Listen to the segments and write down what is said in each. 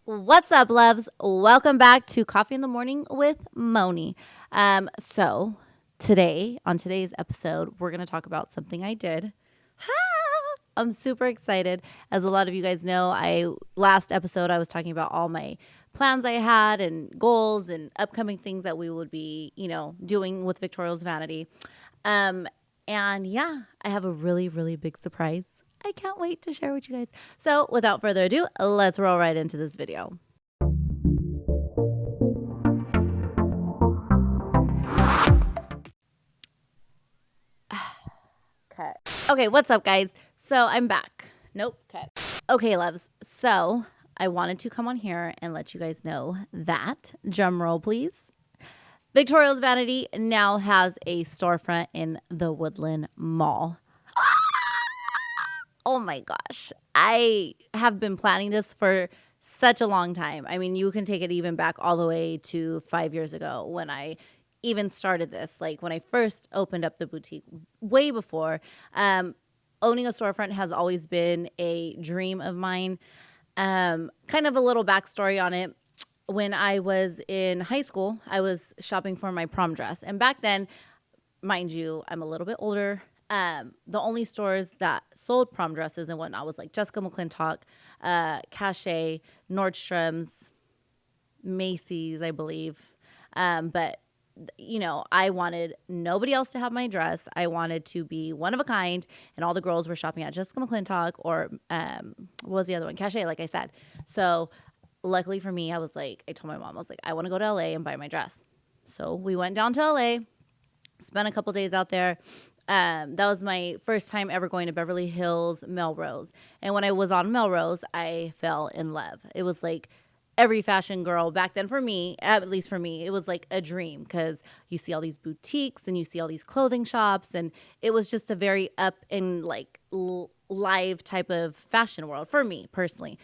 What's up, loves? Welcome back to Coffee in the Morning with Moni. So today, on today's episode, we're going to talk about something I did. I'm super excited. As a lot of you guys know, last episode I was talking about all my plans I had and goals and upcoming things that we would be, doing with Victoria's Vanity. Um, and yeah, I have a really, really big surprise. I can't wait to share with you guys. So without further ado, let's roll right into this video. Cut. Okay, what's up, guys? So I'm back. Nope, cut. Okay, loves. So I wanted to come on here and let you guys know that, drum roll please, Victoria's Vanity now has a storefront in the Woodland Mall. Oh my gosh. I have been planning this for such a long time. I mean, you can take it even back all the way to 5 years ago when I even started this. Like when I first opened up the boutique, way before. Owning a storefront has always been a dream of mine. Kind of a little backstory on it. When I was in high school, I was shopping for my prom dress. And back then, mind you, I'm a little bit older. The only stores that sold prom dresses and whatnot was like Jessica McClintock, Cachet, Nordstrom's, Macy's, I believe. But I wanted nobody else to have my dress. I wanted to be one of a kind, and all the girls were shopping at Jessica McClintock or what was the other one? Cachet, like I said. So luckily for me, I told my mom, I want to go to LA and buy my dress. So we went down to LA, spent a couple days out there. That was my first time ever going to Beverly Hills, Melrose. And when I was on Melrose, I fell in love. It was like every fashion girl back then, for me, at least for me, it was like a dream because you see all these boutiques and you see all these clothing shops. And it was just a very up and like live type of fashion world for me personally.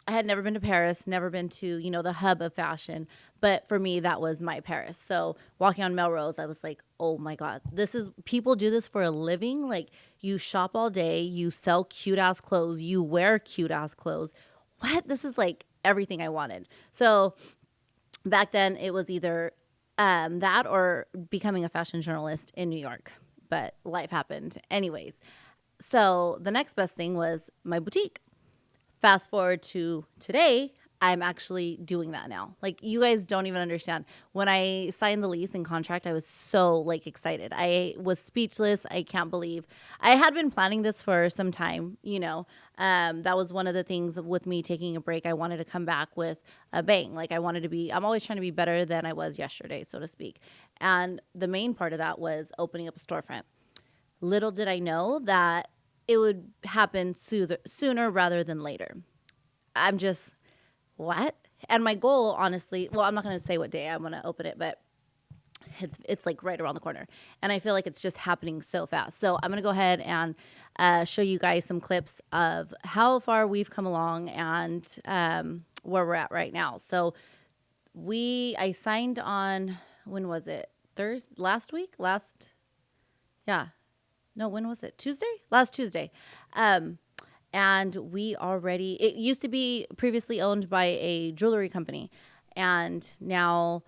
I had never been to Paris, never been to, the hub of fashion. But for me, that was my Paris. So walking on Melrose, I was like, oh my God, people do this for a living. Like you shop all day, you sell cute ass clothes, you wear cute ass clothes. What? This is like everything I wanted. So back then it was either that or becoming a fashion journalist in New York. But life happened anyways. So the next best thing was my boutique. Fast forward to today, I'm actually doing that now. Like you guys don't even understand. When I signed the lease and contract, I was so excited. I was speechless. I can't believe I had been planning this for some time. That was one of the things with me taking a break. I wanted to come back with a bang. Like I'm always trying to be better than I was yesterday, so to speak. And the main part of that was opening up a storefront. Little did I know that it would happen sooner rather than later. I'm just, what? And my goal, honestly, well, I'm not going to say what day I'm going to open it, but it's like right around the corner. And I feel like it's just happening so fast. So I'm going to go ahead and show you guys some clips of how far we've come along and where we're at right now. So I signed on, when was it? Last week? Yeah. No, when was it? Tuesday? Last Tuesday. And it used to be previously owned by a jewelry company. And now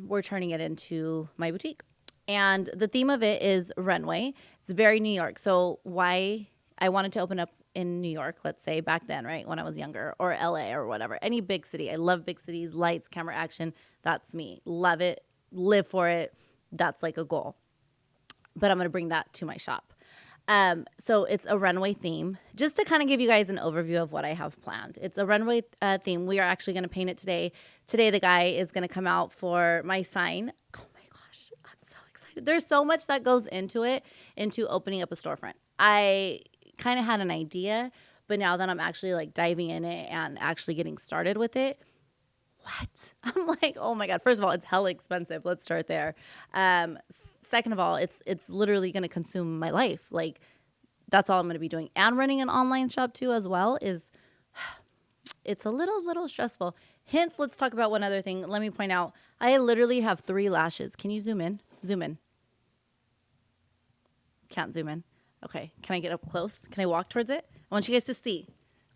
we're turning it into my boutique. And the theme of it is runway. It's very New York. So why I wanted to open up in New York, let's say back then, right, when I was younger, or LA or whatever, any big city. I love big cities, lights, camera, action. That's me. Love it. Live for it. That's like a goal. But I'm going to bring that to my shop. So it's a runway theme. Just to kind of give you guys an overview of what I have planned. It's a runway theme. We are actually going to paint it today. Today, the guy is going to come out for my sign. Oh my gosh, I'm so excited. There's so much that goes into opening up a storefront. I kind of had an idea, but now that I'm actually like diving in it and actually getting started with it, what? I'm like, oh my God. First of all, it's hella expensive. Let's start there. Second of all, it's literally going to consume my life. Like that's all I'm going to be doing. And running an online shop too as well it's a little stressful. Hence, let's talk about one other thing. Let me point out, I literally have 3 lashes. Can you zoom in? Zoom in. Can't zoom in. Okay. Can I get up close? Can I walk towards it? I want you guys to see.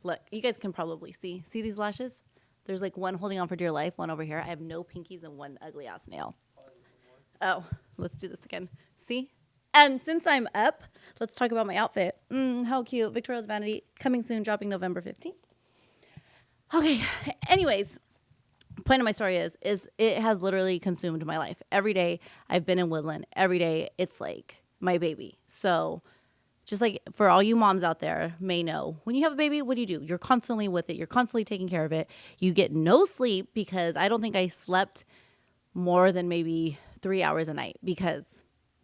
Look, you guys can probably see these lashes? There's like one holding on for dear life, one over here. I have no pinkies and one ugly ass nail. Oh, let's do this again. See? And since I'm up, let's talk about my outfit. How cute. Victoria's Vanity, coming soon, dropping November 15th. Okay, anyways, point of my story is it has literally consumed my life. Every day I've been in Woodland. Every day it's like my baby. So just like for all you moms out there may know, when you have a baby, what do? You're constantly with it. You're constantly taking care of it. You get no sleep because I don't think I slept more than maybe 3 hours a night because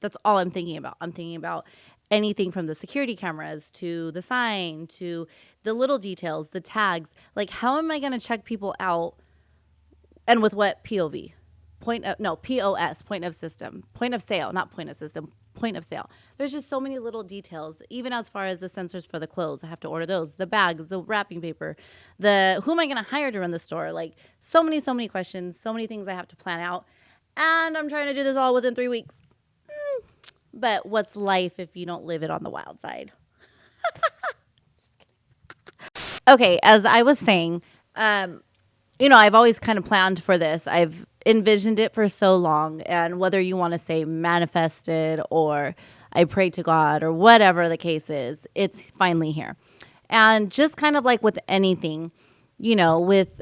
that's all I'm thinking about. I'm thinking about anything from the security cameras to the sign to the little details, the tags. Like, how am I going to check people out and with what POV? POS, point of system, point of sale, not point of system, point of sale. There's just so many little details, even as far as the sensors for the clothes. I have to order those, the bags, the wrapping paper, who am I going to hire to run the store? Like so many questions, so many things I have to plan out. And I'm trying to do this all within 3 weeks. But what's life if you don't live it on the wild side? Okay, as I was saying, I've always kind of planned for this. I've envisioned it for so long. And whether you want to say manifested or I pray to God or whatever the case is, it's finally here. And just kind of like with anything, with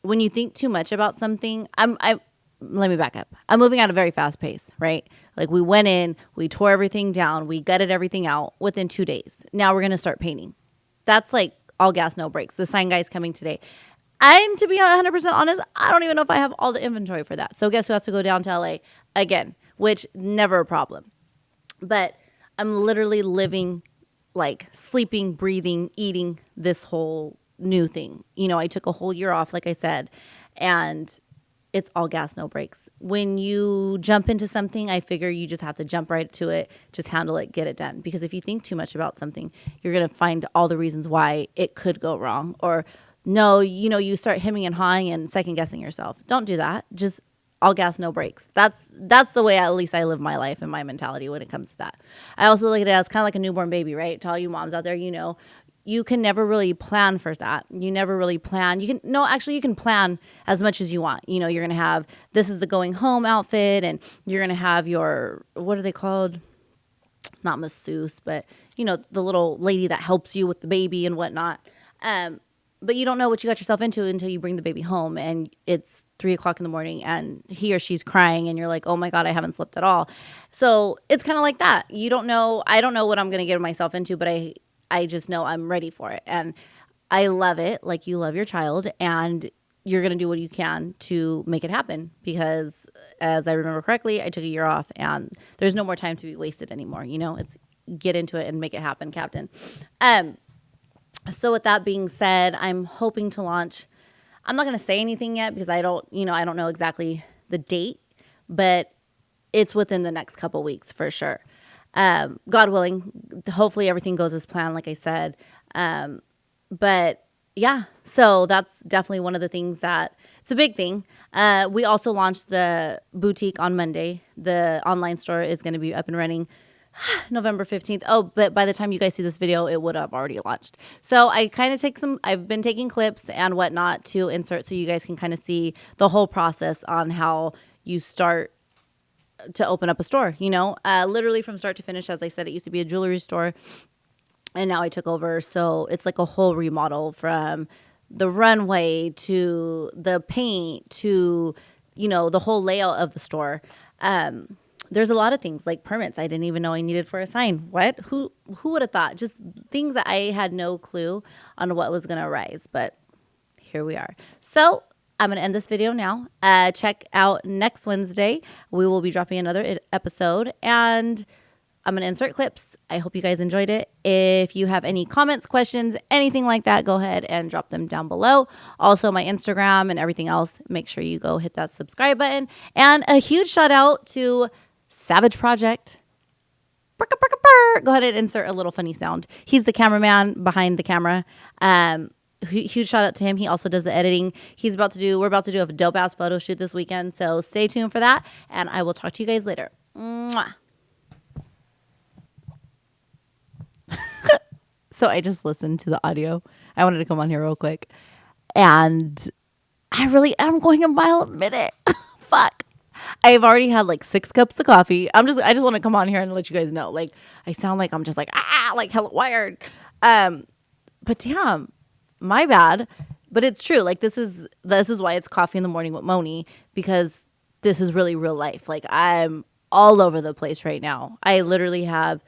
when you think too much about something, let me back up. I'm moving at a very fast pace, right? Like we went in, we tore everything down, we gutted everything out within 2 days. Now we're going to start painting. That's like all gas, no brakes. The sign guy's coming today. And to be 100% honest, I don't even know if I have all the inventory for that. So guess who has to go down to LA again, which never a problem. But I'm literally living, like sleeping, breathing, eating this whole new thing. I took a whole year off, like I said, and it's all gas, no brakes. When you jump into something, I figure you just have to jump right to it, just handle it, get it done. Because if you think too much about something, you're going to find all the reasons why it could go wrong. Or no, you start hemming and hawing and second guessing yourself. Don't do that. Just all gas, no brakes. That's the way at least I live my life and my mentality when it comes to that. I also look at it as kind of like a newborn baby, right? To all you moms out there, you can never really plan for that. You never really plan. You can plan as much as you want. You're going to have, this is the going home outfit, and you're going to have your, what are they called? Not masseuse, but the little lady that helps you with the baby and whatnot. But you don't know what you got yourself into until you bring the baby home and it's 3:00 in the morning and he or she's crying and you're like, oh my God, I haven't slept at all. So it's kind of like that. You don't know. I don't know what I'm going to get myself into, but I just know I'm ready for it. And I love it like you love your child, and you're going to do what you can to make it happen because as I remember correctly, I took a year off and there's no more time to be wasted anymore. It's get into it and make it happen, Captain. So with that being said, I'm hoping to launch. I'm not going to say anything yet because I don't know exactly the date, but it's within the next couple weeks for sure. God willing, hopefully everything goes as planned, like I said. But yeah, so that's definitely one of the things that it's a big thing. We also launched the boutique on Monday. The online store is going to be up and running November 15th. Oh, but by the time you guys see this video, it would have already launched. So I kind of I've been taking clips and whatnot to insert so you guys can kind of see the whole process on how you start to open up a store, literally from start to finish. As I said, it used to be a jewelry store and now I took over. So it's like a whole remodel from the runway to the paint to, the whole layout of the store. There's a lot of things like permits I didn't even know I needed for a sign. What? Who would have thought? Just things that I had no clue on what was going to arise. But here we are. So I'm going to end this video now. Check out next Wednesday. We will be dropping another episode. And I'm going to insert clips. I hope you guys enjoyed it. If you have any comments, questions, anything like that, go ahead and drop them down below. Also, my Instagram and everything else. Make sure you go hit that subscribe button. And a huge shout out to Savage Project. Go ahead and insert a little funny sound. He's the cameraman behind the camera. Huge shout out to him. He also does the editing. We're about to do a dope ass photo shoot this weekend. So stay tuned for that. And I will talk to you guys later. Mwah. So I just listened to the audio I wanted to come on here real quick. And I really am going a mile a minute. Fuck. I've already had like 6 cups of coffee. I just want to come on here and let you guys know. Like, I sound like I'm just like hella wired. But damn, my bad. But it's true. Like, this is why it's coffee in the morning with Moni, because this is really real life. Like, I'm all over the place right now. I literally have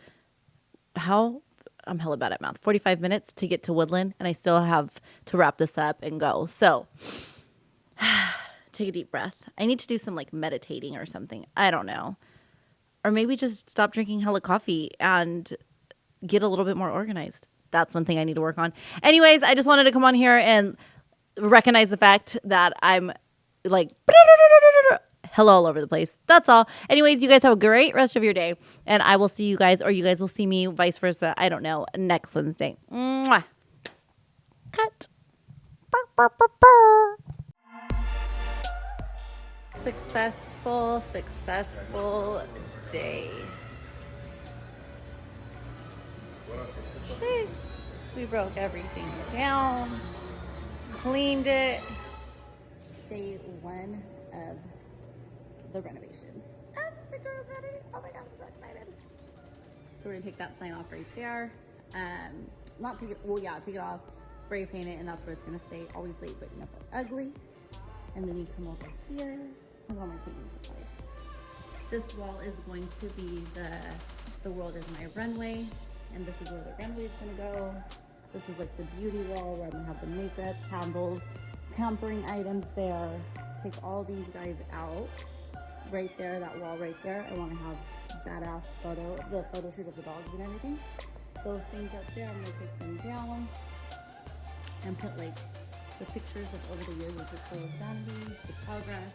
I'm hella bad at math. 45 minutes to get to Woodland, and I still have to wrap this up and go. So, take a deep breath. I need to do some like meditating or something. I don't know. Or maybe just stop drinking hella coffee and get a little bit more organized. That's one thing I need to work on. Anyways, I just wanted to come on here and recognize the fact that I'm like hella all over the place. That's all. Anyways, you guys have a great rest of your day. And I will see you guys, or you guys will see me, vice versa. I don't know. Next Wednesday. Mwah. Cut. Burr, burr, burr, burr. Successful day. Jeez. We broke everything down, cleaned it. Day 1 of the renovation. Victoria's ready. Oh my God, I'm so excited. So we're gonna take that sign off right there. Not take it, well yeah, take it off, spray paint it, and that's where it's gonna stay. Always late but never ugly. And then you come over here. Look at all my cleaning supplies. This wall is going to be the world is my runway, and this is where the runway is gonna go. This is like the beauty wall where I'm gonna have the makeup, candles, pampering items there. Take all these guys out. Right there, that wall right there. I wanna have badass the photo shoot of the dogs and everything. Those things up there, I'm gonna take them down and put like the pictures of over the years of Victoria's Vanity, the progress,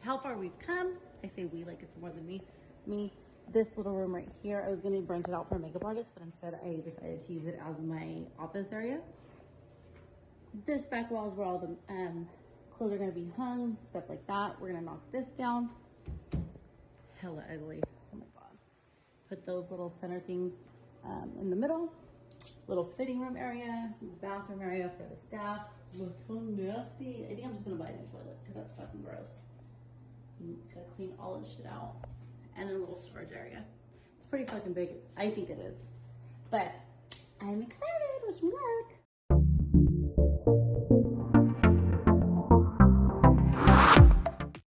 how far we've come. I say we like it's more than me. This little room right here, I was gonna rent it out for a makeup artist, but instead I decided to use it as my office area. This back wall is where all the clothes are gonna be hung, stuff like that. We're gonna knock this down. Hella ugly, oh my God. Put those little center things in the middle. Little fitting room area, bathroom area for the staff. Looks so nasty. I think I'm just gonna buy a new toilet because that's fucking gross. Gotta clean all this shit out. And then a little storage area. It's pretty fucking big. I think it is. But I'm excited. Wish me luck.